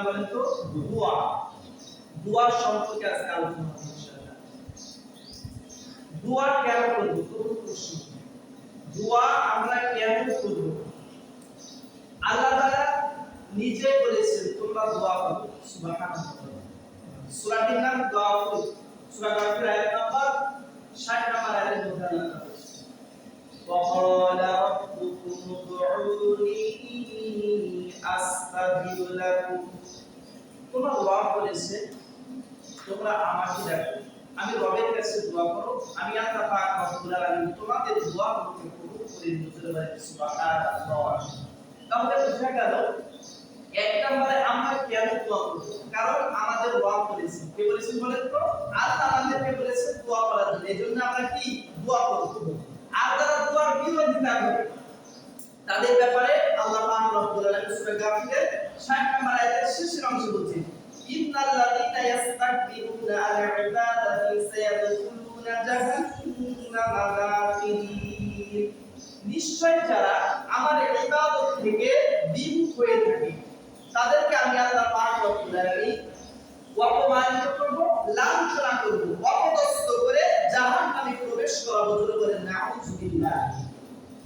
বলেন তো দোয়া দোয়া সম্পর্কে আজকে আলোচনা হবে ইনশাআল্লাহ। দোয়া কেন করব? প্রথম প্রশ্ন, দোয়া আমরা কেন করব? আল্লাহ তাআলা নিজে বলেছেন তোমরা দোয়া করো, সুবহানাল্লাহ। সূরাটির নাম দোয়া করো। সূরা কাফির আয়াত নাম্বার 60 নম্বর আয়াতের মধ্যে আল্লাহ তাআলা وقال ربكم ادعوني أستجب لكم। তোমরা দোয়া করেছে, তোমরা আমাকে ডাকো, আমি রবের কাছে দোয়া করো, আমি আল্লাহ পাক রব্বুল আলামিন তোমাদের দোয়াগুলোকে কবুল করে নিতে পারি। সুবহানাল্লাহ। তাহলে বুঝা গেল এক নম্বরে আমরা কেন দোয়া করব? কারণ আমাদের দোয়া করেছে, কে বলেছেন বলেন তো? আল্লাহ আমাদেরকে বলেছে দোয়া করার জন্য, এজন্য আমরা কি দোয়া করব। আর যারা দোয়ার বিরোধিতা করে তাদের ব্যাপারে আল্লাহ পাক রব্বুল আলামিন সূরা গাফিরের 60 নম্বর আয়াতের শেষের অংশে বলছেন ইন্নাল্লাযীনা ইস্তাকবিরুনা আন ইবাদাতি সায়াদখুলুনা জাহান্নামা দাখিরিন। নিশ্চয় যারা আমার ইবাদত থেকে বিমুখ হয়ে থাকে তাদেরকে আমি আল্লাহ পাক রব্বুল আলামিন অপমানিত করব, লাঞ্ছনা করব, অপদস্থ করে জাহান্নামে প্রবেশ করাবো। বলেন নাউযুবিল্লাহ।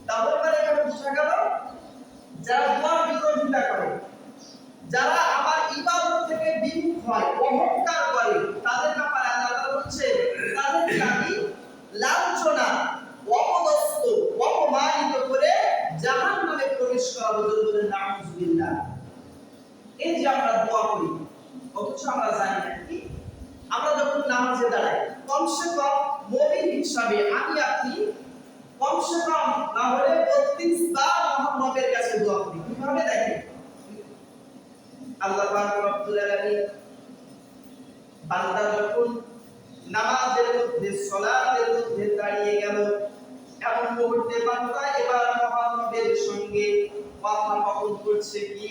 তাহলে এখানে বোঝা গেল যারা দোয়ার বিরোধিতা করে, যারা আমার ইবাদত থেকে বিমুখ হয়, অহংকার করে, তাদের ব্যাপারে আল্লাহ তাআলা বলছে তাদেরকে আমি লাঞ্ছনা, অপদস্থ, অপমানিত করে জাহান্নামে প্রবেশ করাবো। বলেন নাউযুবিল্লাহ। এই যে আমরা দোয়া করি অথচ আমরা জানি না কি, আমরা যখন নামাজে দাঁড়াই কমসে কম মুমিন হিসাবে আমি আপনি কমসে কম না হলে 32 বার মুহাম্মদের কাছে দোয়া করি। কিভাবে দেখেন, আল্লাহ পাক রব্বুল আলামিন বান্দা যখন নামাজের মধ্যে সালাতের মধ্যে দাঁড়িয়ে গেল, এমন মুহূর্তে বান্দা এবার মুহাম্মদের সঙ্গে কথোপকথন করছে কি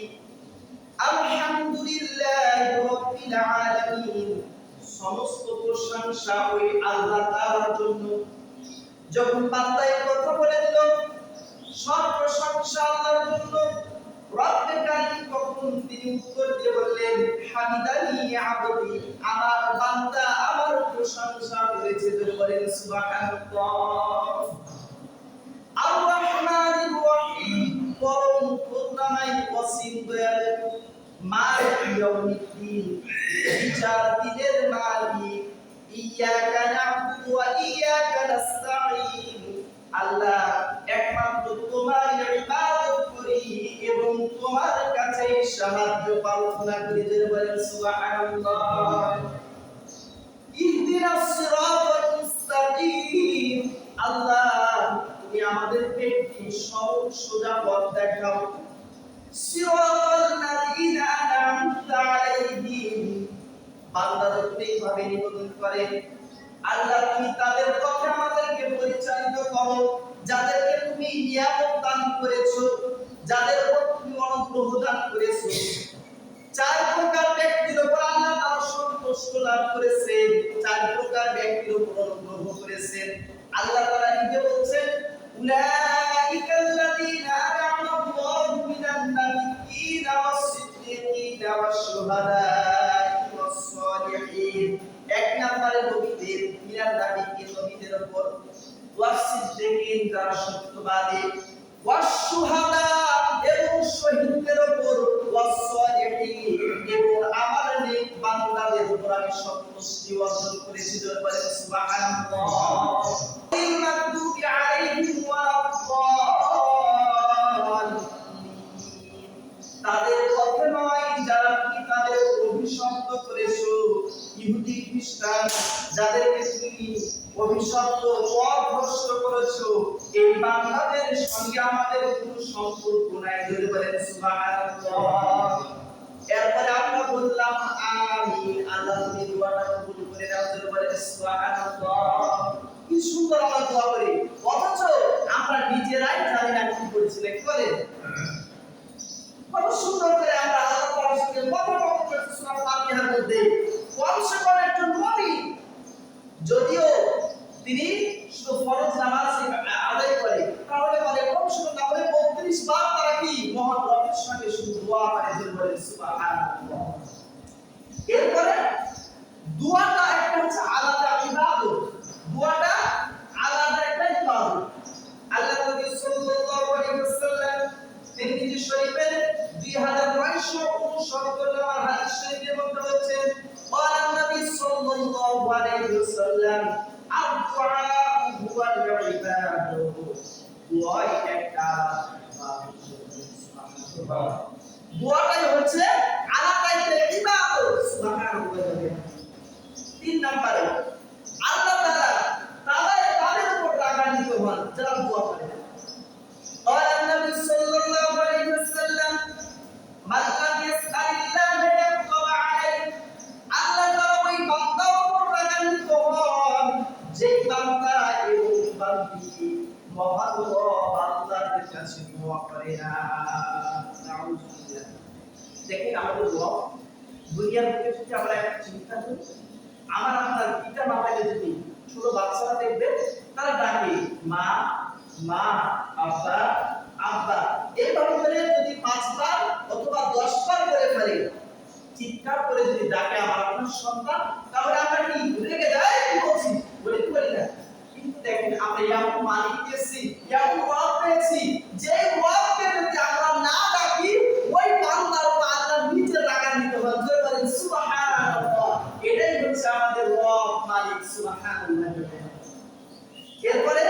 আলহামদুলিল্লাহি রাব্বিল আলামিন। সমস্ত প্রশংসা ওই আল্লাহ তাআলার জন্য। যখন বান্দা এই কথা বলে দিল সব প্রশংসা আল্লাহর জন্য, রব্বে কারীম তখন তিনি উত্তর দিয়ে বললেন হামিদানি আবদি, আমার বান্দা আমার প্রশংসা করেছে। বলেন সুবহানাল্লাহ। আর রহমানির রহিম, পরম করুণাময় অসীম দয়ালু, মালিক ইয়াউমিদ্দিন, বিচার দিনের মালিক, ইয়াকা না'বুদু ওয়া ইয়াকা নাস্তাঈন। আল্লাহ একমাত্র তোমার ইবাদত করি এবং তোমার কাছে সাহায্য প্রার্থনা করি। বলেন সুবহানাল্লাহ। ইহদিনাস সিরাতাল মুস্তাকিম, আল্লাহ তুমি আমাদেরকে সহজ সোজা পথ দেখাও। সিরাতাল লাযীনা আন'আমতা আলাইহিম, বান্দা যখন এইভাবে নিবেদন করে আল্লাহ তুমি তাদের পথে আমাদেরকে পরিচালিত করো যাদেরকে তুমি নিয়ামত দান করেছো, যাদের উপর তুমি অনুগ্রহ দান করেছো। চার প্রকার ব্যক্তির উপর আল্লাহ তাআলা সন্তুষ্ট লাভ করেছেন, চার প্রকার ব্যক্তির উপর অনুগ্রহ করেছেন। আল্লাহ তাআলা নিজে বলছেন উলাইকাল্লাযীনা আন'আমা আল্লাহু মিনান নাবিয়্যিনা ওয়াস-সিদ্দীকিনা ওয়াশ-শুহাদা'i ওয়াস-সালিহিন। এক নম্বরে নবীদের, মিনান নাবিয়্যিন নবীদের উপর, ওয়াস-সিদ্দীকিন যারা সত্যবাদী, ওয়াশ-শুহাদা এবং শহীদদের উপর, ওয়াস-সালিহিন এবং আমার নেক বান্দাদের উপর আমি সন্তুষ্টি অর্জন করেছি। বলেন সুবহানাল্লাহ। মাগদুবি আলাইহিম ওয়ালাদ-দাল্লিন, তাদের পথে নয় যারা তুমি তাদের অভিশপ্ত করেছো, ইহুদি খ্রিস্টান যাদেরকে তুমি অভিশপ্ত পথভ্রষ্ট করেছো, এই বান্দাদের সঙ্গে আমাদের কোনো সম্পর্ক নাই। বলেন সুবহানাল্লাহ। এরপরে আমরা বললাম আমিন, আল্লাহ তুমি দোয়াটা কবুল করে নাও। বলেন সুবহানাল্লাহ। কি সুন্দর আমরা দোয়া করি অথচ আমরা নিজেরাই জানি না কি করেছিলাম। কি বলেন, কত সুন্দর করে আমরা আল্লাহ তাআলার সঙ্গে কথোপকথন করছি সূরা ফাতিহার মধ্যে। কমসে কম একজন মুমিন যদিও তিনি শুধু ফরজ নামাজ আদায় করে তাহলে বলে কমসে কম না হলে 32 বার তারা কি মহান রবের সঙ্গে শুধু দোয়া করে। বলেন সুবহানাল্লাহ। দোয়াই একটা দোয়াটাই হচ্ছে আলাদাইতে ইবাদত সুবহানাল্লাহ। 3 নম্বরে আল্লাহ তাআলা তাদের উপর রাগান্বিত হন যারা দোয়া করে। قال النبي صلى الله عليه وسلم من لم يسأل الله يغضب عليه। আল্লাহ তাআলা ওই বান্দার উপর রাগান্বিত হন যে বান্দা এই বান্দি মহান আল্লাহর কাছে দোয়া করে না। নাউযুবিল্লাহ। দেখেন আমাদের দোয়া দুনিয়ার বুকে যদি আমরা একটা চিন্তা করি, আমার আপনার পিতা মাতাকে যদি ছোট বাচ্চারা দেখবে তারা ডাকে মা মা আব্বা আব্বা, এইভাবে করে যদি 5 বার অথবা 10 বার করে ফেলে, চিৎকার করে যদি ডাকে আমার আপনার সন্তান, তাহলে আমরা কি রেগে যাই, কি বলছি বলে বলি না। কিন্তু দেখেন আমরা এমন মালিক পেয়েছি, এমন ওয়াজ পেয়েছি, যে ওয়াজকে যদি আমরা না ডাকি ওই বান্দার আল্লাহ নিজে রাগান্বিত হন। জোরে বলেন সুবহানাল্লাহ। এটাই হচ্ছে আমাদের রব মালিক সুবহানাল্লাহ। এরপরে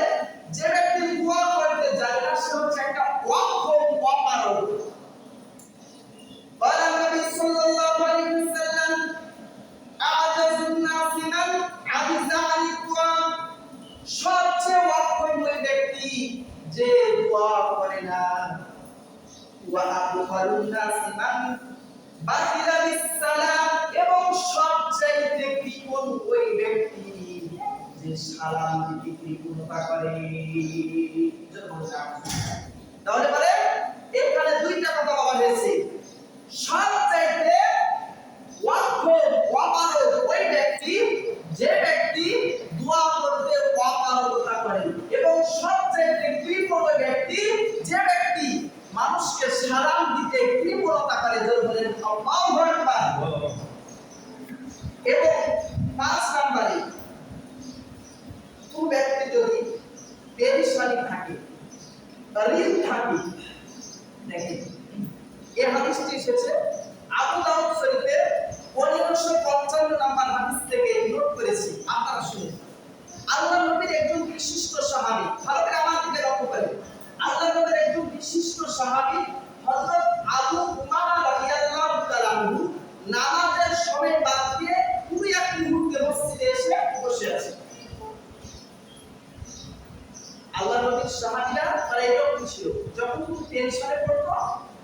যে ব্যক্তি দোয়া করতে যায় না সে হচ্ছে একটা অপারগ। قال النبي صلى الله عليه وسلم أعجز الناس من عجز عن الدعاء। সবচেয়ে অক্ষম ওই ব্যক্তি যে দোয়া করে না। ওয়া আবখালুন নাস মান বাখিলা বিসসালাম। এবং সবচেয়ে কৃপণ ওই ব্যক্তি যে সালাম দিতে কৃপণতা করে। তাহলে বলে এখানে দুইটা কথা বলা হয়েছে। সবচাইতে অপারগ ওই ব্যক্তি যে ব্যক্তি দোয়া করতে অপারগতা করে, এবং সবচাইতে কৃপণ ওই ব্যক্তি যে ব্যক্তি মানুষকে সালাম দিতে কৃপণতা করে। জোরে বলেন আল্লাহু আকবার। এবং 5 নম্বরে কোন ব্যক্তি যদি পেরেশানি থাকে, ঋণ থাকে, দেখেন এই হাদিসটি এসেছে আবু দাউদ শরীফে 1555 নম্বর হাদিস থেকে নোট করেছি, আপনারা শুনুন। আল্লাহর নবীর একজন বিশিষ্ট সাহাবী, ভালো করে আমার দিকে লক্ষ্য করেন। আল্লাহর নবীর একজন বিশিষ্ট সাহাবী হযরত আবু উমামা রাদিয়াল্লাহু তাআলা আনহু নামাজের সময় বাদ দিয়ে পুরো এক মুহূর্তে মসজিদে এসে বসে আছে। আল্লাহর নবীর সাহাবীরা তারা এরকম ছিল, যখন কোনো টেনশনে পড়তো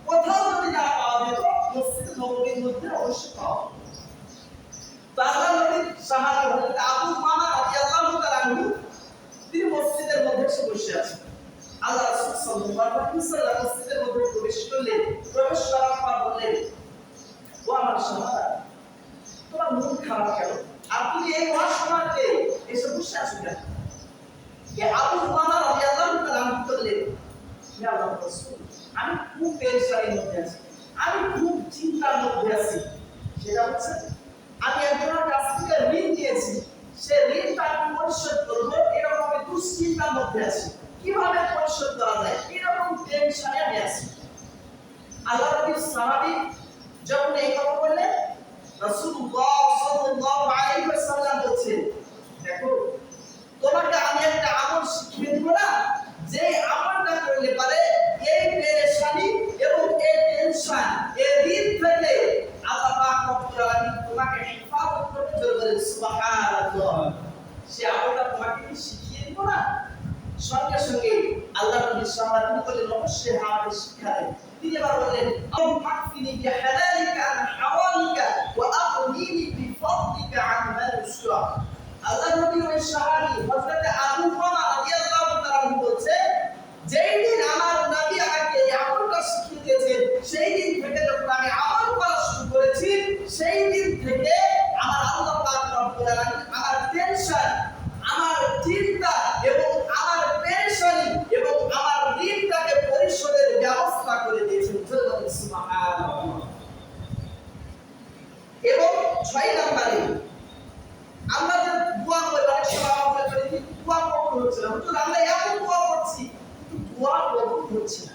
কোথাও যদি না পাওয়া যেত মসজিদ নববীর মধ্যে অবশ্যই পাওয়া। তো আল্লাহর নবীর সাহাবী হযরত আবু উমামা রাদিয়াল্লাহু তাআলা আনহু তিনি মসজিদের মধ্যে এসে বসে আছেন। আল্লাহ রাসূল সাল্লাল্লাহু আলাইহি ওয়াসাল্লাম মসজিদের মধ্যে প্রবেশ করলেন। প্রবেশ করার পর বললেন, ও আমার সাহাবা, তোমার মন খারাপ কেন? আর তুমি এই ওয়াজ শোনাতে এসে বসে আছো কেন? আবু উমামা রাদিয়াল্লাহু তাআলা আনহু বললেন, ইয়া আল্লাহর রাসূল, আমি খুব পেরেশানির মধ্যে আছি, আমি খুব চিন্তার মধ্যে আছি। সেটা হচ্ছে আমি একজনের কাছ থেকে ঋণ নিয়েছি, সে ঋণটা আমি পরিশোধ করব, এরকম আমি দুশ্চিন্তার মধ্যে আছি, কিভাবে পরিশোধ করা যায় এরকম টেনশনে আমি আছি। আল্লাহর নবীর সাহাবী যখন এই কথা বললেন, রাসূলুল্লাহ সাল্লাল্লাহু আলাইহি ওয়াসাল্লাম বলছেন, দেখো তোমাকে আমি একটা আমল শিখিয়ে দেব না, যে আমলটা করলে পারে এই পেরেশানি এবং এই টেনশন এই ঋণ থেকে আল্লাহ পাক রব্বুল আলামিন তোমাকে হেফাজত করবে। জোরে সুবহানাল্লাহ। সে আমলটা তোমাকে শিখিয়ে দেব না। সঙ্গে সঙ্গে আল্লাহ নবী সাহাবী বললেন, অবশ্যই আমাকে শিক্ষা দেন। তিনি আবার বললেন, আও ফাকফিনি বিহালালিকা আন হাওয়ালিকা ওয়া আগনিনি বিফadlika আন মানসুয়া। আল্লাহ নবী ওই সাহাবী হযরত আবু উমামা রাদিয়াল্লাহু তাআলা বলছে, যেই দিন আমার নবী আমাকে এই আমলটা শিখিয়ে দিয়েছেন, সেই দিন থেকে যখন আমি আমল করা শুরু করেছি, সেই দিন থেকে আমার আল্লাহ পাক রব্বুল আলামিন আমার টেনশন, আমার চিন্তা এবং আমার পেরেশানি এবং আমার ঋণটাকে পরিশোধের ব্যবস্থা করে দিয়েছেন। সুবহানাল্লাহ। এবং 6 নম্বরে আমরা যে দোয়া করি, অনেক সময় আমরা বলি দোয়া কবুল হচ্ছে না, হুজুর আমরা এত দোয়া করছি কিন্তু দোয়া কবুল হচ্ছে না।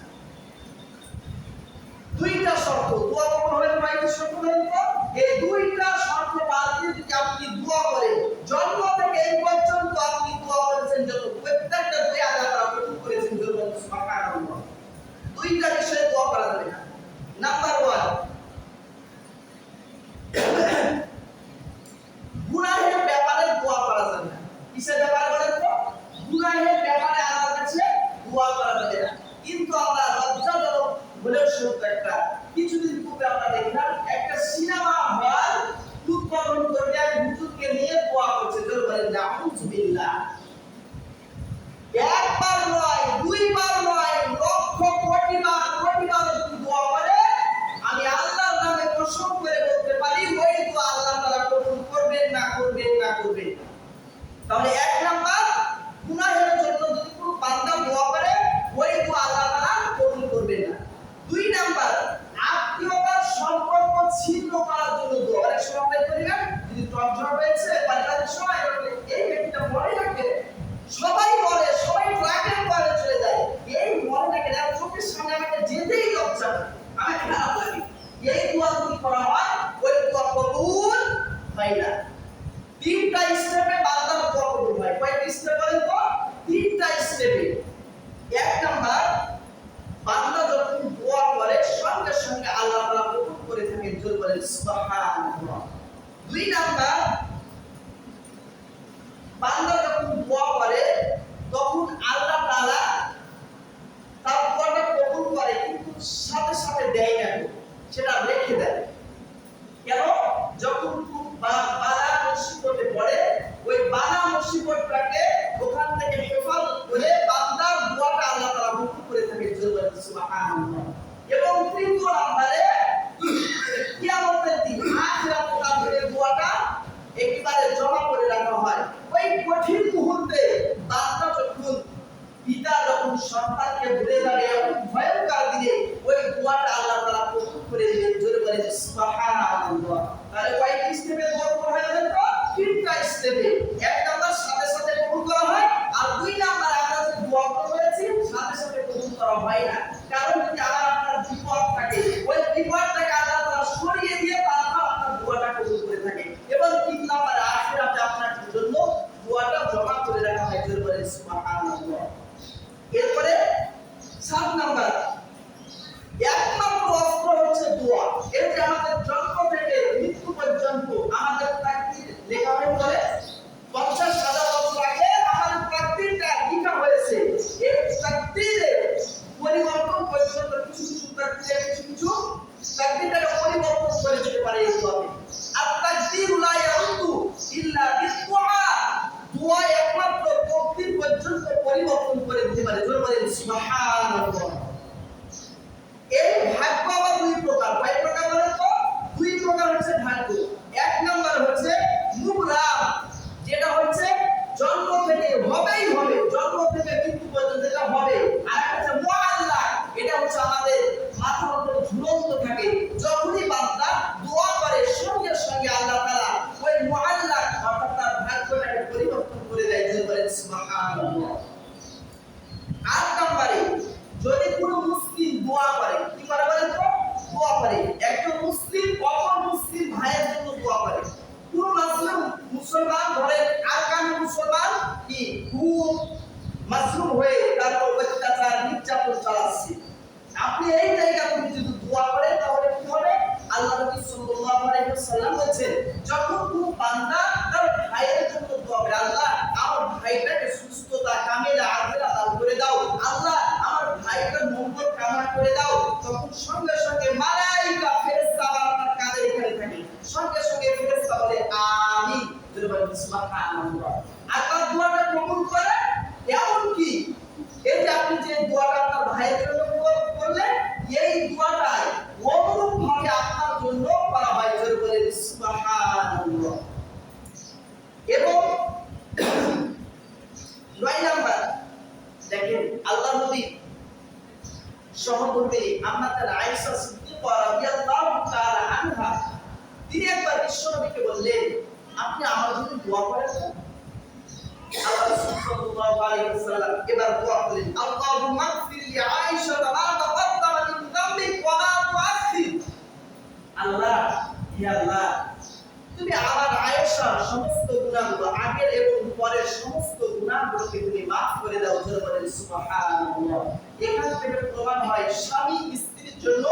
2টা শর্ত, দোয়া কবুল হবে কয়টি শর্ত বলেন তো? এই 2টা শর্ত বাদ দিয়ে যদি আপনি দোয়া করেন, জন্ম থেকে এই পর্যন্ত আপনি দোয়া করেছেন যত, প্রত্যেকটা দোয়া আল্লাহ তাআলা কবুল করেছেন। সুবহানাল্লাহ। দুই নাম্বার, বান্দা যখন দোয়া করে তখন আল্লাহ তাআলা তার দোয়াটা কবুল করে, কিন্তু সাথে সাথে দেয় না, সেটা রেখে দেয়। কেন? যখন খুব বালা মুসিবতে পড়ে, ওই বালা মুসিবতটাকে ওখান থেকে হেফাজত করে বান্দার দোয়াটা আল্লাহ তাআলা কবুল করে থাকে। সুবহানাল্লাহ। এবং তৃতীয় নম্বরে, কিয়ামতের দিন আখিরাতে তাদের দোয়াটা একেবারে জমা করে রাখা হয়। ওই কঠিন মুহূর্তে বান্দা যখন, পিতা যখন সন্তানকে ভুলে যাবে এমন ভয়ঙ্কর দিনে ওই দোয়াটা আল্লাহ তাআলা কবুল করে দিলেন। জোরে বলেন সুবহানাল্লাহ। তাহলে কয়টি স্টেপে দোয়া করা হয়? তিনটা স্টেপে। এক নাম্বার সাথে সাথে কবুল করা হয়, আর দুই নাম্বার আমরা যে দোয়া করেছি সাথে সাথে কবুল করা হয় না। কারণ যদি আপনার বিপদ থাকে, ওই বিপদটাকে আল্লাহ তাআলা সরিয়ে দিয়ে তারপর আপনার দোয়াটা কবুল করে থাকে। এবং তিন নাম্বার, আখিরাতে আপনার জন্য দোয়াটা জমা করে রাখা হয়। জোরে বলেন সুবহানাল্লাহ। এরপরে 7 নাম্বার, একমাত্র অস্ত্র হচ্ছে দোয়া। এর যে আমাদের জন্ম থেকে মৃত্যু পর্যন্ত আমাদের তাকদীর লেখা হয়ে পড়ে। 50,000 বছর আগে আমাদের তাকদীরটা লেখা হয়েছে। এই তাকদীরে পরিবর্তন পর্যন্ত কিছু কিছু তাকদীরটাকে পরিবর্তন করে দিতে পারে এই দোয়াতে। আর তাকদীরু লা ইয়ারুদ্দু ইল্লা বিদুআ। দোয়া একমাত্র তাকদীর পর্যন্ত পরিবর্তন করে দিতে পারে। জোরে বলেন সুবহানাল্লাহ। এই ভাগ্য আবার দুই প্রকার। কয় প্রকার বলেন তো? দুই প্রকার হচ্ছে ভাগ্য। এক নাম্বার হচ্ছে মুবরাম, যেটা হচ্ছে জন্ম থেকে হবেই হবে, জন্ম থেকে মৃত্যু পর্যন্ত যেটা হবে। আর একটা হচ্ছে মুআল্লাক, এটা হচ্ছে আমাদের মাথার উপর ঝুলন্ত থাকে। যখনই বান্দা দোয়া করে সঙ্গে সঙ্গে আল্লাহ তাআলা ওই মুআল্লাক অর্থাৎ তার ভাগ্যটাকে পরিবর্তন করে দেয়। জোরে বলেন সুবহানাল্লাহ। 8 নম্বরে, যদি কোনো মুসলিম দোয়া করে, কি করে বলেন তো? দোয়া করে। একজন মুসলিম অপর মুসলিম ভাইয়ের জন্য দোয়া করে। কোন মুসলমান ধরেন আরকান মুসলমান কি খুব মাসরুম হয়ে তারপর অত্যাচার নির্যাতন চালাচ্ছে, আপনি এই জায়গা থেকে যদি দোয়া করেন তাহলে কি হবে? আল্লাহ নবী সাল্লাল্লাহু আলাইহি ওয়াসাল্লাম বলেছেন, যখন কোন বান্দা তার ভাইয়ের জন্য দোয়া করে, আল্লাহ আমার ভাইটাকে সুস্থতা কামিলা আযরা দান করে দাও, আল্লাহ আমার ভাইটার মঙ্গল কামনা করে দাও, তখন সঙ্গে সঙ্গে মালায়েকা ফেরেশতা আপনার কাঁধে এখানে থাকে, সঙ্গে সঙ্গে ফেরেশতা বলে আমিন। জোরে বলেন সুবহানাল্লাহ। আল্লাহ দোয়াটা কবুল করে। এমন কি এই যে আপনি যে দোয়াটা আপনার ভাইয়ের জন্য করলেন, এই দোয়াটাই অনুরূপ ভাবে আপনার জন্য করা হয়। জোরে বলেন সুবহানাল্লাহ। এবং 9 নাম্বার, দেখেন আল্লাহ নবী সহধর্মিণী আমাদের আয়েশা সিদ্দিকা রাদিয়াল্লাহু তাআলা আনহা, তিনি একবার বিশ্বনবীকে বললেন, আপনি আমার জন্য দোয়া করেন। আল্লাহ রাসূল সাল্লাল্লাহু আলাইহি ওয়াসাল্লাম এবার দোয়া করলেন, আল্লাহুম্মা গফির লি আয়েশা মা তাকাদ্দামা মিন যামবি ওয়া মা তুআখির। আল্লাহ, হে আল্লাহ, তুমি আমার আয়েশার সমস্ত গুনাহগুলো, আগের এবং পরের সমস্ত গুনাহগুলোকে তুমি maaf করে দাও। জোরে বলেন সুবহানাল্লাহ। এখান থেকে প্রমাণ হয় স্বামী স্ত্রীর জন্য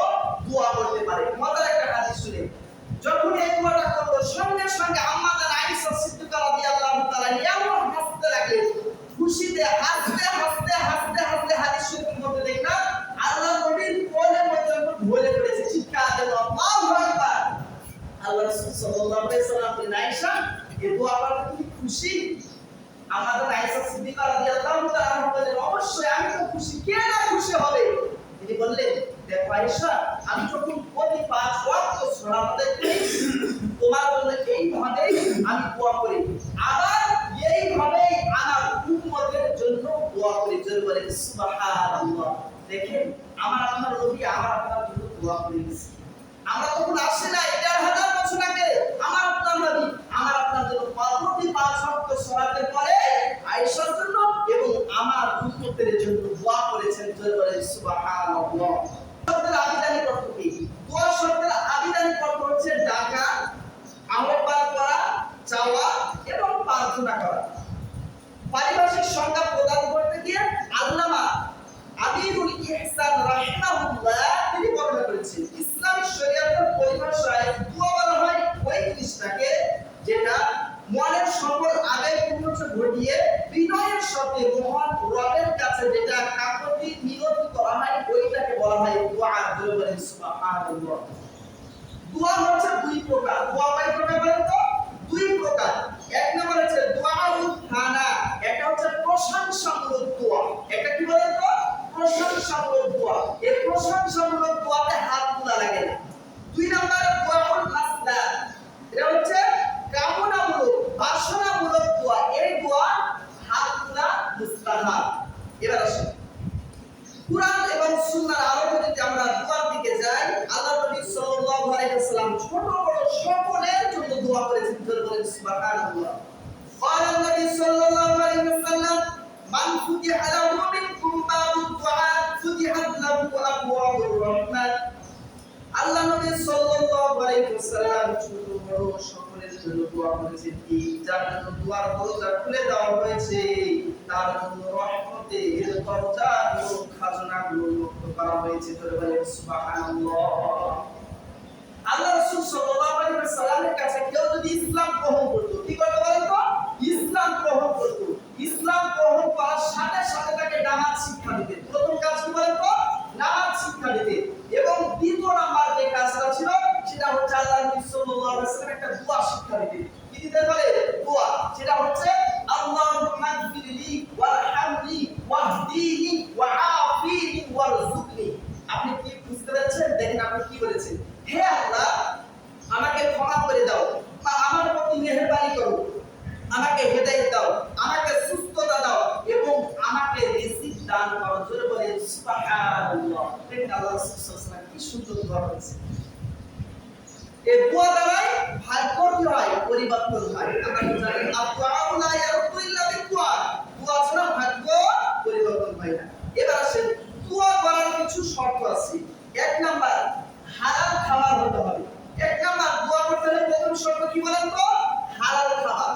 দোয়া করতে পারে। মজার একটা হাদিস শুনে, যখন এই দোয়াটা করলো সঙ্গে সঙ্গে আমাদের আয়েশা সিদ্দিকা রাদিয়াল্লাহু তাআলা এমন হাসতে লাগলেন, খুশিতে হাসতে হাসতে হাসতে হাসতে হাদিস শরীফের মধ্যে দেখলাম আল্লাহ নবীর কোলে পর্যন্ত ঢলে পড়েছে। চিৎকার দেন আল্লাহু আকবার। আল্লাহ রাসূল সাল্লাল্লাহু আলাইহি ওয়াসাল্লাম বলেন, আয়েশা, এই দোয়া করতে তুমি খুশি? আমাদের আয়েশা সিদ্দিকা রাদিয়াল্লাহু তাআলা বলেন, অবশ্যই আমি তো খুশি, কে না খুশি হবে। তিনি বললেন, দেখো আয়েশা, আমি যখন প্রতি 5 ওয়াক্ত সালাত আদায় করি, তোমার জন্য এইভাবে আমি দোয়া করি, আবার এইভাবে আমার উম্মতের জন্য দোয়া করি। জোরে বলেন সুবহানাল্লাহ। দেখেন আমার আপনার নবী আমার আপনার জন্য দোয়া করে দিয়েছে। আমরা তখন আসে না 1000 বছর আগে আমার আপনার নবী আমার আপনার জন্য প্রতি 5 ওয়াক্ত সালাতের পরে আয়েশার জন্য এবং আমার উম্মতের জন্য দোয়া করেছেন। জোরে বলেন সুবহানাল্লাহ। শব্দের আবিধানিক অর্থ কি? দোয়া শব্দের আবিধানিক অর্থ হচ্ছে ডাকা, আহ্বান করা, চাওয়া এবং প্রার্থনা করা। পারিভাষিক সংজ্ঞা প্রদান করতে গিয়ে আল্লামা আবিদুল ইহসান রাহিমাহুল্লাহ তিনি বর্ণনা করেছেন, ইসলামী শরীয়তের পরিভাষায় দোয়া বলা হয় সুবহানাল্লাহ। قال النبي صلى الله عليه وسلم من فتح له منكم باب الدعاء فتحت له ابواب الرحمن। আল্লাহ নবী সাল্লাল্লাহু আলাইহি ওয়াসাল্লাম ছোট বড় সকলের জন্য দোয়া করেছেন কি যার জন্য দোয়ার দরজা খুলে দেওয়া হয়েছে তার জন্য রহমতের দরজা ও খাজনাগুলো মুক্ত করা হয়েছে। ধরে বলেন সুবহানাল্লাহ। আল্লাহ রাসূল সাল্লাল্লাহু আলাইহি ওয়াসাল্লামের কাছে কেউ যদি ইসলাম গ্রহণ করত, কি করতে বলেন তো? ইসলাম গ্রহণ করত। ইসলাম গ্রহণ করার সাথে সাথে তাকে নামাজ শিক্ষা দিতেন। প্রথম কাজ কি বলেন তো? নামাজ শিক্ষা দিতেন। এবং দ্বিতীয় নাম্বার যে কাজটা ছিল সেটা হচ্ছে আল্লাহ নবী সাল্লাল্লাহু আলাইহি ওয়াসাল্লাম একটা দোয়া শিক্ষা দিতেন। কি দিতে পারে? দোয়া। সেটা হচ্ছে আল্লাহুম্মা গফিরলি ওয়ারহামনি ওয়াহদিনি ওয়াআফিনি ওয়ারযুকনি। আপনি কি বুঝতে পারছেন? দেখেন আপনি কি বলেছেন, হে আল্লাহ আমাকে ক্ষমা করে দাও, আমার প্রতি মেহেরবানি করো, আমাকে হেদায়েত দাও, আমাকে সুস্থতা দাও এবং আমাকে রিজিক দান করো। জোরে বলেন সুবহানাল্লাহ। দেখেন আল্লাহ রাসূল সাল্লাল্লাহু আলাইহি ওয়াসাল্লাম কি সুন্দর দোয়া করেছেন। এই দোয়া দ্বারাই ভাগ্য কি হয়? পরিবর্তন হয়। আমরা জানি আদুআউ লা ইয়ারুদু ইল্লা বিদুআ। দোয়া ছাড়া ভাগ্য পরিবর্তন হয় না। এবার আসেন দোয়া করার কিছু শর্ত আছে। এক নাম্বার হালাল খাবার হতে হবে। এক নাম্বার দোয়া করতে হলে প্রথম শর্ত কি বলেন তো? হালাল খাবার।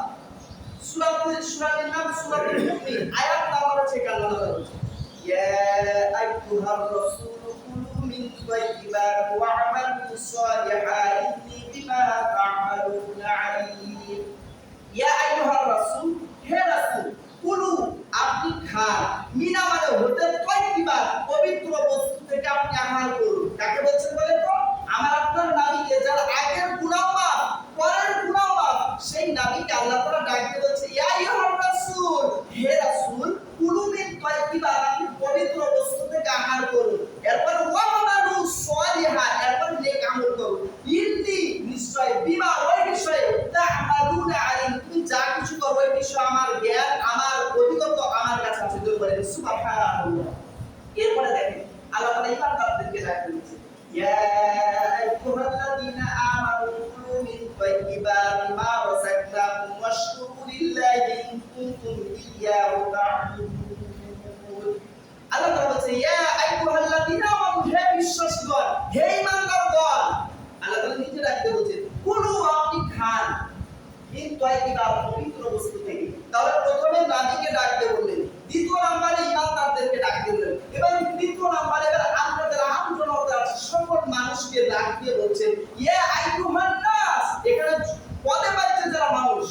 সূরার নাম সূরাতুল মুমিন, আয়াত নাম্বার হচ্ছে 51। ইয়া আইয়ুহার রাসূল কুলু মিন তাইয়্যিবাত ওয়া'মালু সালিহান ইন্নী বিমা তা'মালুনা আলীম। ইয়া আইয়ুহার রাসূল, হে রাসূল, কুলু আপনি খান, মিনা মানে হতে তাইয়্যিবাত পবিত্র বস্তু থেকে আপনি আহার করুন। কাকে বলছেন বলেন তো? আমার আপনার নবীকে, যার আগের গুনাহ মাফ পরের গুনাহ মাফ, সেই নবীকে আল্লাহ তাআলা ডাকতে বলছে ইয়া আইয়ুহার রাসূল, হে রাসূল, কুলু মিন তাইয়্যিবাত আপনি পবিত্র বস্তু থেকে আহার করুন। এরপর ওয়া'মালু সালিহান, এরপর নেক আমল করুন। ইন্নী নিশ্চয় বিমা ওই বিষয়ে তা'মালুনা আলীম, তুমি যা কিছু করো ওই বিষয়ে আমার জ্ঞান, আমার অভিজ্ঞতা আমার কাছে আছে। জোরে বলেন সুবহানাল্লাহ। এরপরে দেখেন আল্লাহ তাআলা ইমানদারদেরকে ডাকতে দিয়েছে ইয়া আইয়ুহাল্লাযীনা আমানু কুলু মিন তাইয়্যিবাতি মা রাযাকনাকুম ওয়াশকুরু লিল্লাহি ইন কুনতুম ইয়্যাহু তা'বুদুন। আল্লাহ তাআলা বলছে ইয়া আইয়ুহাল্লাযীনা আমানু, হে বিশ্বাসীগণ, হে ঈমানদারগণ। আল্লাহ তাআলা নিজে ডাকতে বলছেন কুলু আপনি খান, মিন তাইয়্যিবাত পবিত্র বস্তু থেকে। তাহলে প্রথমে নবীকে ডাকতে বললেন, দ্বিতীয় নম্বরে ঈমানদারদেরকে ডাকতে বললেন, এবার তৃতীয় নম্বরে আমাদের আম জনতা সকল মানুষকে ডাক দিয়ে বলছেন ইয়া আইয়ুহান নাস। এখানে পদে বাড়ছে যারা মানুষ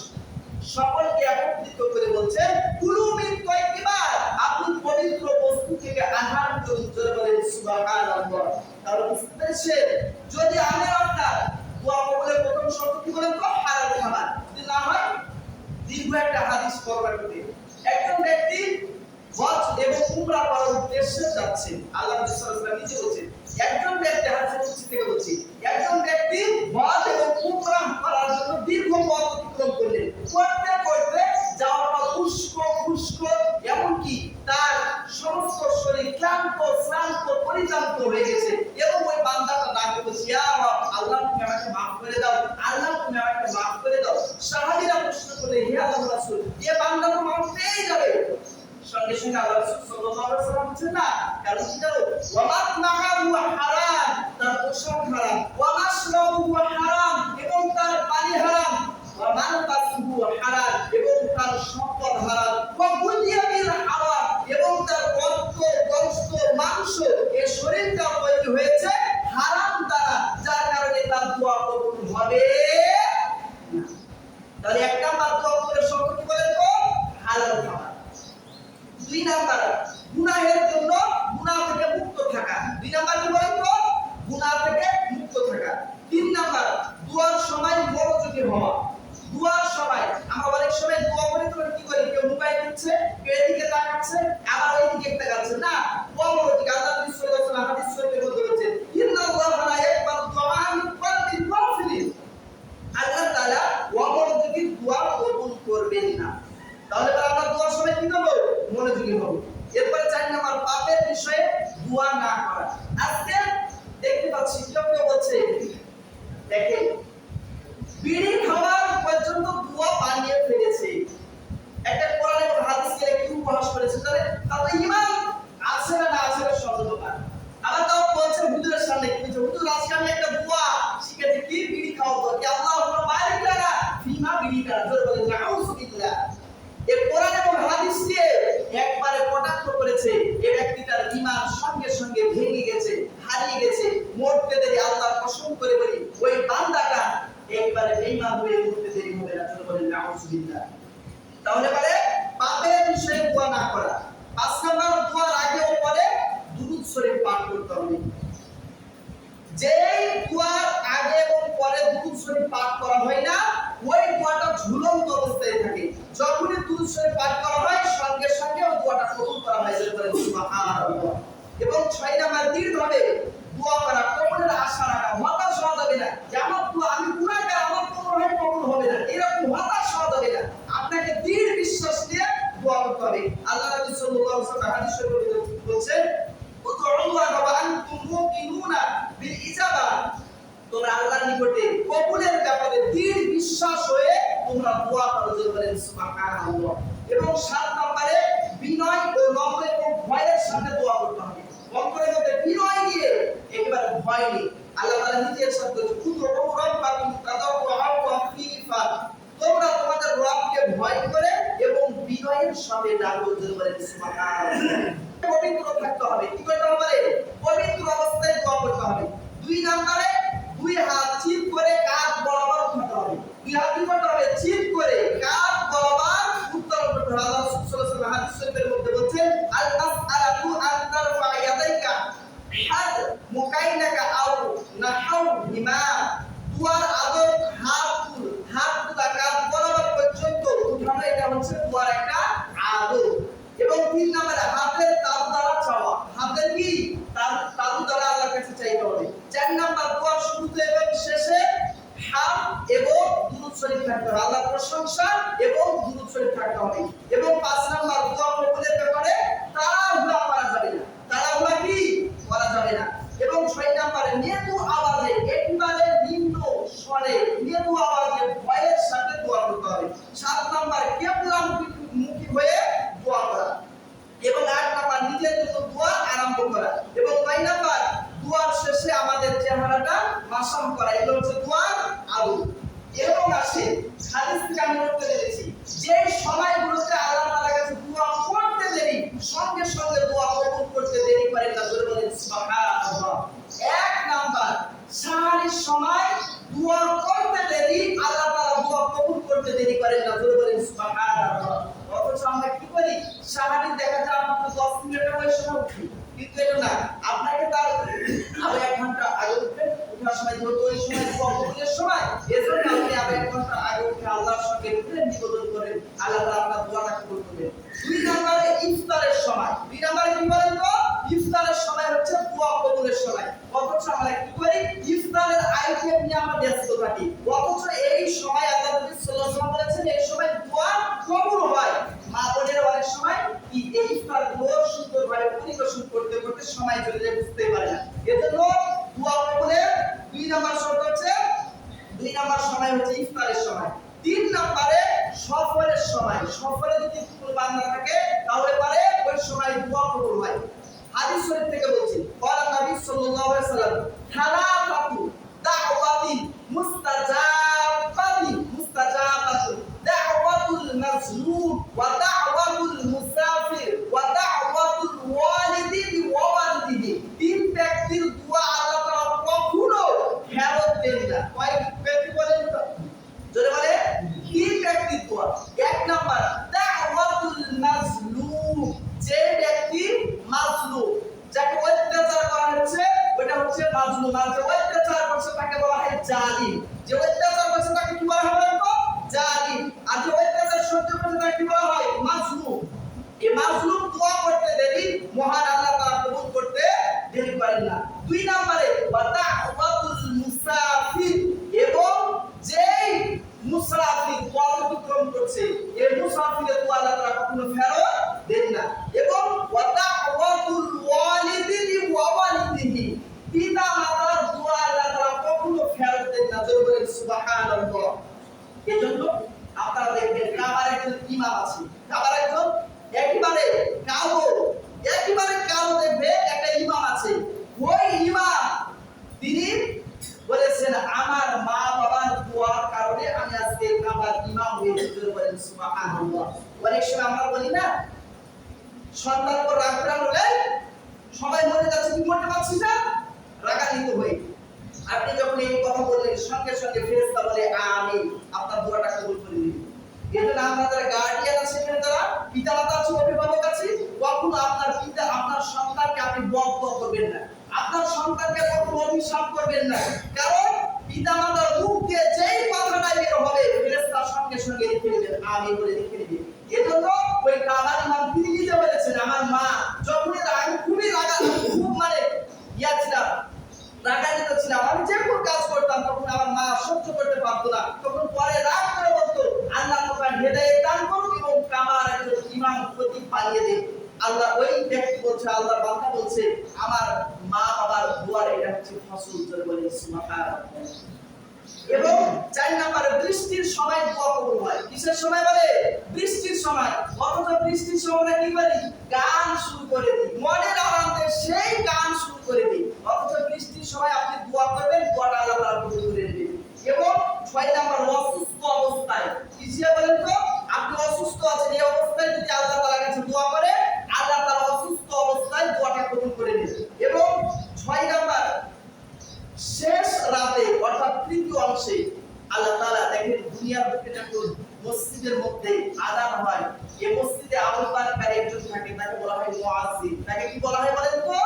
সকলকে একত্রিত করে বলছেন কুলু মিন তাইয়্যিবাত আপনি পবিত্র বস্তু থেকে আহার করুন। জোরে বলেন সুবহানাল্লাহ। তাহলে বুঝতে পেরেছেন, যদি আমি আপনার দোয়া কবুলের প্রথম শর্ত কি বলেন তো? হালাল খাবার। যদি না হয় দীর্ঘ একটা হাদিস পড়বার করতে একজন ব্যক্তি হজ এবং উমরা করার উদ্দেশ্যে যাচ্ছে। আল্লাহ রাসূল সাল্লাল্লাহু আলাইহি ওয়াসাল্লাম নিজে বলেছেন, একজন ব্যক্তি হাদিস থেকে বলছি, একজন ব্যক্তি হজ এবং উমরা করার জন্য দীর্ঘ পথ অতিক্রম করলেন। করতে করতে যাওয়ার পর খুশক এমনকি তার সমস্ত শরীর ক্লান্ত শ্রান্ত পরিশ্রান্ত হয়ে গেছে এবং ওই বান্দাটা ডাকে বলছে ইয়া রব, আল্লাহ তুমি আমাকে maaf করে দাও, আল্লাহ তুমি আমাকে maaf করে দাও। সাহাবীরা প্রশ্ন করলেন হে আল্লাহর রাসূল, এই বান্দা তো maaf পেয়ে যাবে। সঙ্গে সঙ্গে আল্লাহ রাসূল সাল্লাল্লাহু আলাইহি ওয়াসাল্লাম বলেন না, কারণ কি জানো, ওয়া মাতমাহু হারাম, তার পোশাক হারাম, ওয়া মাশরাবু হারাম এবং তার পানি হারাম, ওয়া মালবাসুহু হারাম এবং তার সম্পদ হারাম, ওয়া গুলিয়া বিল হারাম এবং তার রক্ত গোশত মাংস এই শরীরটা তৈরি হয়েছে হারাম দ্বারা, যার কারণে তার দোয়া কবুল হবে না। তাহলে এক নাম্বার দোয়া কবুলের শর্ত কি বলেন তো? হালাল খাবার। দুই নাম্বার গুনাহের জন্য গুনাহ থেকে মুক্ত থাকা। দুই নাম্বার কি বলেন তো? গুনাহ থেকে মুক্ত থাকা। তিন নাম্বার দোয়ার সময় মনোযোগী হওয়া। দোয়ার সময় আমরা অনেক সময় দোয়া করি তো কি করি, কেউ মোবাইল দিচ্ছে, কেউ এদিকে তাকাচ্ছে, আবার ওইদিকে তাকাচ্ছে না। দোয়া মনোযোগী। আল্লাহ নবী সাল্লাল্লাহু আলাইহি ওয়াসাল্লাম হাদিস শরীফে বলেছেন ইন্নাল্লাহা লা ইয়াকবালু দুআআ মিন কলবিন গাফিলিন। আল্লাহ তাআলা অমনোযোগী দোয়া কবুল করবেন না। তাহলে আমরা দোয়ার সময় কি করব? মনোযোগী হব। এরপরে 4 নাম্বার পাপের বিষয়ে দোয়া না করা। আজকে দেখতে পাচ্ছি কেউ কেউ বলছে দেখেন দিবেন না। জোরে বলেন নাউযুবিল্লাহ। এই কোরআন এবং হাদিস দিয়ে একবারে কটাক্ষ করেছে, এই ব্যক্তিটার ঈমান সঙ্গে সঙ্গে ভেঙে গেছে, হারিয়ে গেছে। মরতে দেরি আল্লাহর কসম করে বলি ওই বান্দাটা একবারে বেঈমান হয়ে মরতে দেরি হবে না। জোরে বলেন নাউযুবিল্লাহ। তাহলে বলে পাপের বিষয়ে দোয়া না করা। ৫ নাম্বার, দোয়ার আগে ও পরে দুরূদ শরীফ পাঠ করতে হবে। যেই দোয়ার আগে এবং পরে দুরূদ শরীফ পাঠ করা হয় না, ওই দোয়াটা ঝুলন্ত অবস্থায় থাকে। যখনই দুরূদ শরীফ পাঠ করা হয় সঙ্গে সঙ্গে ওই দোয়াটা কবুল করা হয়। সুবহানাল্লাহ। এবং ৬ নাম্বার, দৃঢ়ভাবে দোয়া করা, কবুলের আশা রাখা। হতাশ হওয়া যাবে না যে আমার দোয়া, আমি গুনাহগার, আমার কবুল হবে না, এরকম হতাশ হওয়া যাবে না। আপনাকে দৃঢ় বিশ্বাস নিয়ে দোয়া করতে হবে। আল্লাহ নবী সাল্লাল্লাহু আলাইহি ওয়াসাল্লাম হাদিস শরীফে বলেছেন, উদউল্লাহ ওয়া আনতুম মুকিনুনা বিল ইজাবা। তোমরা আল্লাহর নিকটে কবুলের ব্যাপারে দৃঢ় বিশ্বাস হয়ে তোমরা দোয়া করো। বলেন সুবহানাল্লাহ। এবং ৭ নম্বরে, বিনয় ও নম্র এবং ভয়ের সাথে দোয়া করতে হবে। অন্তরের মধ্যে বিনয় নিয়ে, একেবারে ভয় নিয়ে। আল্লাহ তাআলা নিজের শব্দ উদউ রাব্বাকুম তাদাররুআন ওয়া খীফা। তোমরা তোমাদের রবকে ভয় করে এবং বিনয়ের সাথে ডাকো। বলেন সুবহানাল্লাহ। পবিত্র থাকতে হবে। কি করতে হবে? পবিত্র অবস্থায় দোয়া করতে হবে। ২ নম্বরে, ২ হাত চিপ করে কাঁধ বরাবর উঠাতে হবে। ২ হাত কি করতে হবে? চিপ করে কাঁধ বরাবর উত্তোলন করতে হবে। আল্লাহ রাসূল সাল্লাল্লাহু আলাইহি ওয়াসাল্লাম হাদিস শরীফের মধ্যে বলেছেন, আল মাসআলাতু আন তারফা ইয়াদাইকা হাদ মুকাইনাকা আও নাহাউ হিমা। দুয়ার আদব হাত তুলা কাঁধ বরাবর পর্যন্ত উঠানো, এটা হচ্ছে দুয়ার একটা আদব। এবং ৩ নম্বরে, হাতের তালু দ্বারা চাওয়া। হাতের কি? তালু দ্বারা আল্লাহর কাছে চাইতে হবে। ৪ নম্বর, দোয়ার শুরুতে এবং শেষে হাম এবং দুরূদ শরীফ থাকতে হবে। আল্লাহর প্রশংসা এবং দুরূদ শরীফ থাকতে হবে। এবং ৫ নম্বর, দোয়া কবুলের ব্যাপারে তাড়াহুড়া করা যাবে না। তাড়াহুড়া কি করা যাবে না। এবং ৬ নম্বরে, মৃদু আওয়াজে, একেবারে নিম্ন স্বরে মৃদু আওয়াজে ভয়ের সাথে দোয়া করতে হবে। ৭ নম্বর, কিবলামুখী হয়ে দোয়া করা। এবং ৮ নাম্বার, নিজের জন্য দোয়া আরম্ভ করা। এবং ৯ নাম্বার, দোয়ার শেষে আমাদের চেহারাটা মাসাহ করা। এগুলো হচ্ছে দোয়ার আদব। এবং আসে হাদিস থেকে আমি বলতে পেরেছি যে সময়গুলোতে আল্লাহ তাআলার কাছে দোয়া করতে দেরি, সঙ্গে সঙ্গে দোয়া কবুল করতে দেরি করে না। জোরে বলেন সুবহানাল্লাহ। ১ নাম্বার, সাহারির সময় দোয়া করতে দেরি, আল্লাহ তাআলা দোয়া কবুল করতে দেরি করেন না। জোরে বলেন সুবহানাল্লাহ। অথচ আমরা কি করি? সাহারি দেখা যায় আমরা ১০ মিনিটের ওই সময় উঠি, কিন্তু এটা না। আপনাকে তার আরো ১ ঘন্টা আগে উঠবেন। উঠার সময় যেহেতু ওই সময় দোয়া কবুলের সময়, এজন্য আপনি আরো ১ ঘন্টা আগে উঠে আল্লাহর সঙ্গে নিবেদন করেন, আল্লাহ তাআলা আপনার দোয়াটা কবুল করবেন। ২ নম্বরে, ইফতারের সময়। ২ নম্বরে কি বলেন তো? ইফতারের সময় হচ্ছে দোয়া কবুলের সময়। অথচ আমরা কি করি? ইফতারের আইটেম নিয়ে আমরা ব্যস্ত থাকি। অথচ এই সময় আল্লাহ নবী সাল্লাল্লাহু আলাইহি ওয়াসাল্লাম বলেছেন এই সময় দোয়া কবুল হয়। মা বোনের অনেক সময় কি এই ইফতার দোয়া সুন্দরভাবে পরিবেশন করতে করতে সময় চলে যায়, বুঝতেই পারে না। এজন্য দোয়া কবুলের ২ নম্বর শর্ত হচ্ছে, ২ নম্বর সময় হচ্ছে ইফতারের সময়। ৩ নম্বরে, সফরের সময়। সফরে যদি কোনো বান্দা থাকে তাহলে পারে ওই সময় দোয়া কবুল হয়। হাদিস শরীফ থেকে বলছি, ক্বালা নবী সাল্লাল্লাহু আলাইহি ওয়াসাল্লাম, থালাতাতু দাওয়াতিন মুস্তাজাবাতুন দাওয়াতুল মাজলুম ওয়া দাওয়াতুল মুসাফির ওয়া দাওয়াতুল ওয়ালিদি ওয়া ওয়ালিদিহি। ৩ ব্যক্তির দোয়া আল্লাহ তাআলা কখনো ফেরত দেন না। কয় ব্যক্তি বলেন তো? জোরে বলে ৩ ব্যক্তির দোয়া। ১ নাম্বার, দাওয়াতুল মাজলুম। যে ব্যক্তি মাজলুম, যাকে অত্যাচার করা হচ্ছে, ওটা হচ্ছে মাজলুম। আর যে অত্যাচার করছে তাকে বলা হয় জালিম। যে অত্যাচার করছে তাকে কি বলা হয়? জালিম। আর যে অত্যাচার সহ্য করছে তাকে কি বলা হয়? মাজলুম। এই মাজলুম দোয়া করতে দেরি, মহান আল্লাহ তাআলা কবুল করতে দেরি করেন না। ২ নম্বরে, ওয়াদাউল মুসাফির। এবং যেই মুসাফির পথ অতিক্রম করছে, এই মুসাফিরের দোয়া আল্লাহ তাআলা কখনো ফেরত দেন না। এবং ওয়াদাউল ওয়ালিদি ওয়া ওয়ালিদিহি। পিতা মাতার দোয়া আল্লাহ তাআলা কখনো ফেরত দেন না। জোরে বলেন সুবহানাল্লাহ। এজন্য আপনারা দেখবেন কাবার একজন ইমাম আছে, কাবার একজন একেবারে কালো দেখবে একটা ইমাম আছে। ওই ইমাম তিনি বলেছেন, আমার মা বাবার দোয়ার কারণে আমি আজকে কাবার ইমাম হয়েছি, জোরে বলেন সুবহানাল্লাহ। অনেক সময় আমরা বলি না, সন্তান পর রাগ করে বলে সবাই মরে যাচ্ছে, কি মরতে পারছিস না, রাগান্বিত হয়ে আপনি যখন এই কথা বললেন সঙ্গে সঙ্গে ফেরেশতা বলে আমিন, আপনার দোয়াটা কবুল করে নিন। এজন্য আমরা যারা গার্ডিয়ান আছে, যারা পিতামাতা আছে, অভিভাবক আছে, কখনো আপনার পিতা আপনার সন্তানকে আপনি বকবক করবেন না, আপনার সন্তানকে কখনো অভিশাপ করবেন না, কারণ পিতামাতার মুখ দিয়ে যেই কথাটা বের হবে ফেরেশতা সঙ্গে সঙ্গে লিখে নেবেন, আমিন বলে লিখে নেবেন। এজন্য ওই কাবার ইমাম তিনি নিজে বলেছেন, আমার মা যখনই আমি খুবই খুব মানে ছিলাম, রাগান্বিত ছিলাম, আমি যে কোনো কাজ করতাম তখন আমার মা সহ্য করতে পারতো না, তখন পরে রাগ করে বলতো আল্লাহ তোমার হেদায়েত দান করুন এবং কাবার একজন ইমাম খতিব বানিয়ে দিন। আল্লাহ ওই ব্যক্তি বলছে, আল্লাহ বান্দা বলছে আমার মা বাবার দোয়ার এটা হচ্ছে ফসল, জোরে বলে সুবহানাল্লাহ। এবং 4 নম্বরে বৃষ্টির সময় দোয়া কবুল হয়। কিসের সময় বলে? বৃষ্টির সময়। অথচ বৃষ্টির সময় কি করি? গান শুরু করে দিই, মনের আনন্দে সেই গান শুরু করে দিই। অথচ বৃষ্টির সময় আপনি দোয়া করবেন, দোয়াটা আল্লাহ তাআলা কবুল করে নেবেন। এবং 6 নম্বর অসুস্থ অবস্থায়, কিসে বলেন তো? আপনি অসুস্থ আছেন, এই অবস্থায় যদি আল্লাহ তাআলার কাছে দোয়া করে, আল্লাহ তাআলা অসুস্থ অবস্থায় দোয়াটা কবুল করে নেবেন। এবং 6 নম্বর শেষ রাতে অর্থাৎ তৃতীয় অংশে আল্লাহ তাআলা দেখেন দুনিয়ার বুকে যখন মসজিদের মধ্যে আযান হয়, এই মসজিদে আহ্বানকারী একজন থাকে, তাকে বলা হয় মুয়াজ্জিন। তাকে কি বলা হয় বলেন তো?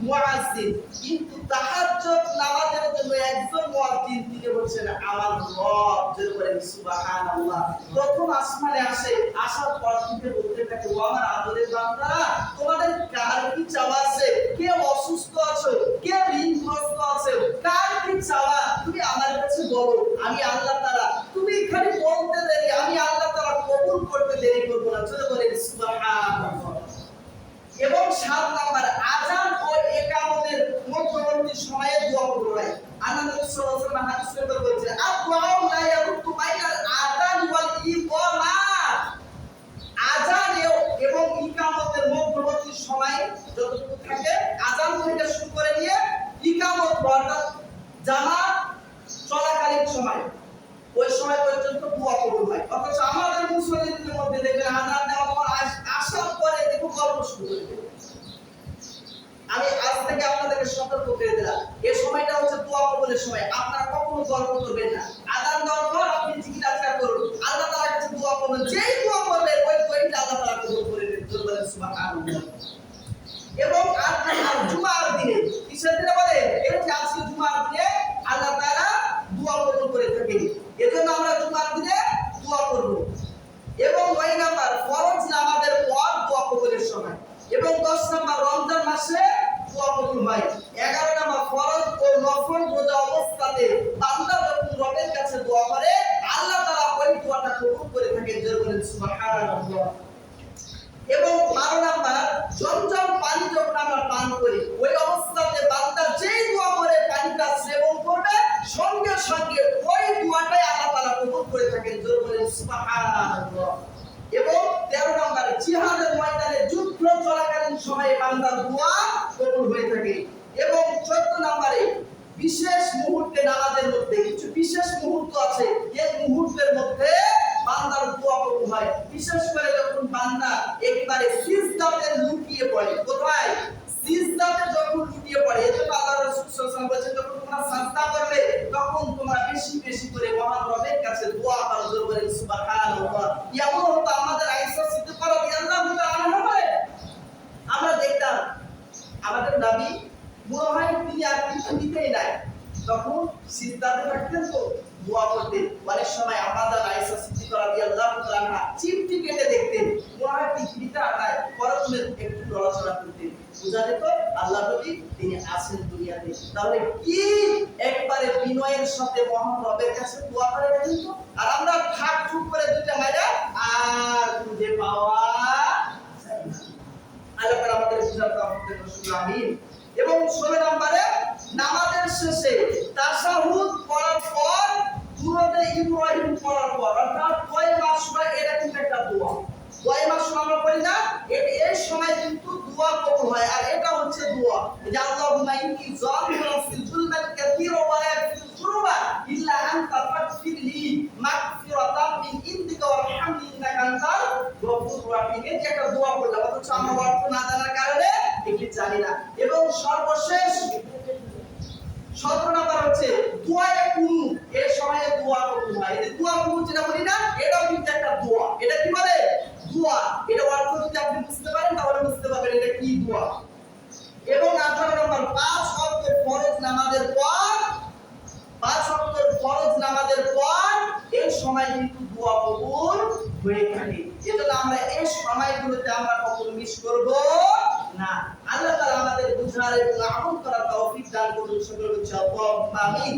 মুয়াজ্জিন। কিন্তু তাহাজ্জুদ নামাজের জন্য একজন মুয়াজ্জিন, তিনি হচ্ছেন আমার রব, জোরে বলেন সুবহানাল্লাহ। প্রথম আসমানে আসে, আসার পর থেকে বলতে থাকে, ও আমার আদরের বান্দারা, তোমাদের কার কি চাওয়া আছে? কে অসুস্থ আছো, কে ঋণগ্রস্ত আছো, কার কি চাওয়া তুমি আমার কাছে বলো, আমি আল্লাহ তাআলা, তুমি খালি বলতে দেরি, আমি আল্লাহ তাআলা কবুল করতে দেরি করব না, জোরে বলেন সুবহানাল্লাহ। এবং 7 নাম্বার আযান ও ইকামতের মধ্যবর্তী সময়ে দোয়া কবুল হয়। আল্লাহ নবী সাল্লাল্লাহু আলাইহি ওয়াসাল্লাম হাদিসে বলেছেন, আদউউ লা ইয়ারুদ্দু বাইনাল আযান ওয়াল ইকামাত। আযান এবং ইকামতের মধ্যবর্তী সময় যতটুকু থাকে, আযান থেকে শুরু করে নিয়ে ইকামত অর্থাৎ জামাত চলাকালীন সময়, ওই সময় পর্যন্ত দোয়া কবুল হয়। অথচ আমাদের মুসলিমদের মধ্যে দেখবেন আযান দেওয়ার পর আসার পরে দেখো গল্প শুরু করে দেবে। আমি আজ থেকে আপনাদেরকে সতর্ক করে দিলাম, এই সময়টা হচ্ছে দোয়া কবুলের সময়, আপনারা কখনো গল্প করবেন না। আযান দেওয়ার পর আপনি জিকির আজকার করুন, আল্লাহ তাআলার কাছে দোয়া করুন, যেই দোয়া করবেন ওই দোয়াটা আল্লাহ তাআলা কবুল করে নেবেন, জোরে বলেন সুবহানাল্লাহ। এবং আর জুমার দিনে, কিসের দিনে বলে? এই যে আজকে জুমার দিনে আল্লাহ তাআলা দোয়া কবুল করে থাকেন, এজন্য আমরা জুমার দিনে দোয়া করব। এবং 9 নাম্বার ফরজ নামাজের পর দোয়া কবুলের সময়। এবং 10 নাম্বার রমজান মাসে দোয়া কবুল হয়। 11 নাম্বার ফরজ ও নফল রোজা অবস্থাতে বান্দা যখন রবের কাছে দোয়া করে, আল্লাহ তাআলা ওই দোয়াটা কবুল করে থাকেন, জোরে বলেন সুবহানাল্লাহ। এবং 12 নাম্বার জমজম পানি যখন আমরা পান করি, ওই অবস্থাতে বান্দা যেই দোয়া করে পানিটা সেবন করবে, সঙ্গে সঙ্গে ওই দোয়াটাই আল্লাহ তাআলা কবুল করে থাকেন, জোরে বলেন সুবহানাল্লাহ। এবং 13 নম্বরে জিহাদের ময়দানে যুদ্ধ চলাকালীন সময়ে বান্দার দোয়া কবুল হয়ে থাকে। এবং 14 নম্বরে বিশেষ মুহূর্তে নামাজের মধ্যে কিছু বিশেষ মুহূর্ত আছে, এই মুহূর্তের মধ্যে বান্দার দোয়া কবুল হয়। বিশেষ করে যখন বান্দা একবারে সিজদাতে লুটিয়ে পড়ে। কোথায়? সিজদাতে যখন লুটিয়ে পড়ে। এজন্য আল্লাহর রাসূল সাল্লাল্লাহু আলাইহি ওয়াসাল্লাম বলেছেন, যখন তোমরা সাজদা করবে তখন তোমরা বেশি বেশি করে মহান রবের কাছে দোয়া করো, জোরে বলেন সুবহানাল্লাহ। এমন হতো আমাদের আয়েশা সিদ্দিকা রাদিয়াল্লাহু তাআলা আনহা, আমরা দেখতাম আমাদের নবী মনে হয় তিনি আর পৃথিবীতেই নাই, তখন সিজদাতে থাকতেন, তো দোয়া করতেন। অনেক সময় আমাদের আয়েশা সিদ্দিকা রাদিয়াল্লাহু তাআলা আনহা চিমটি কেটে দেখতেন, মনে হয় পৃথিবীতে আর নাই, পরক্ষণে একটু নড়াচড়া করতেন, বুঝা যেত আল্লাহ নবী তিনি আছেন দুনিয়াতে। তাহলে কি একবারে বিনয়ের সাথে মহান রবের কাছে দোয়া করে দেখেন তো। আর আমরা ঠাক ঠুক করে দুইটা মাইরা আর খুঁজে পাওয়া যায় না। আল্লাহ তাআলা আমাদের বুঝাতে আমাদের রসুল আমিন। এবং 16 নম্বরে নামাজের শেষে তাশাহুদ পড়ার পর দুরূদে ইব্রাহিম পড়ার পর, অর্থাৎ কয় মাস সময় এটা কিন্তু একটা দোয়া, কয় মাস আমরা পড়ি না, এই সময় কিন্তু দোয়া কবুল হয়। আর এটা হচ্ছে দোয়া যে আল্লাহুম্মা ইন্নী যালিমুন ফিল যুলমাতি কাসীরা ওয়া লা ইয়াগফিরুয যুনুবা ইল্লা আনতা ফাগফিরলি মাগফিরাতাম মিন ইনদিকা ওয়ারহামনি ইন্নাকা আনতাল গফুরুর রাহিম। এই যে একটা দোয়া বললাম, অথচ আমরা অর্থ না জানার কারণে এটি জানি না। এবং সর্বশেষ 17 নাম্বার হচ্ছে দোয়ায়ে কুনুত। এই সময়ে দোয়া করতে হয়। এই দোয়া কুনুত যেটা বলি না, এটাও কিন্তু একটা দোয়া। এটা কি বলে? দোয়া। এটা অর্থ যদি আপনি বুঝতে পারেন তাহলে বুঝতে পারবেন এটা কি দোয়া। এবং 18 নম্বর 5 ওয়াক্তের ফরজ নামাজের পর 5 ওয়াক্তের ফরজ নামাজের পর এই সময় কিন্তু দোয়া কবুল হয়ে থাকে। এজন্য আমরা এই সময়গুলোতে আমরা কখনো মিস করব না। আল্লাহ তাআলা আমাদের বুঝার এবং আমল করার তৌফিক দান করুন। সকলে বলছি আল্লাহুম্মা আমিন।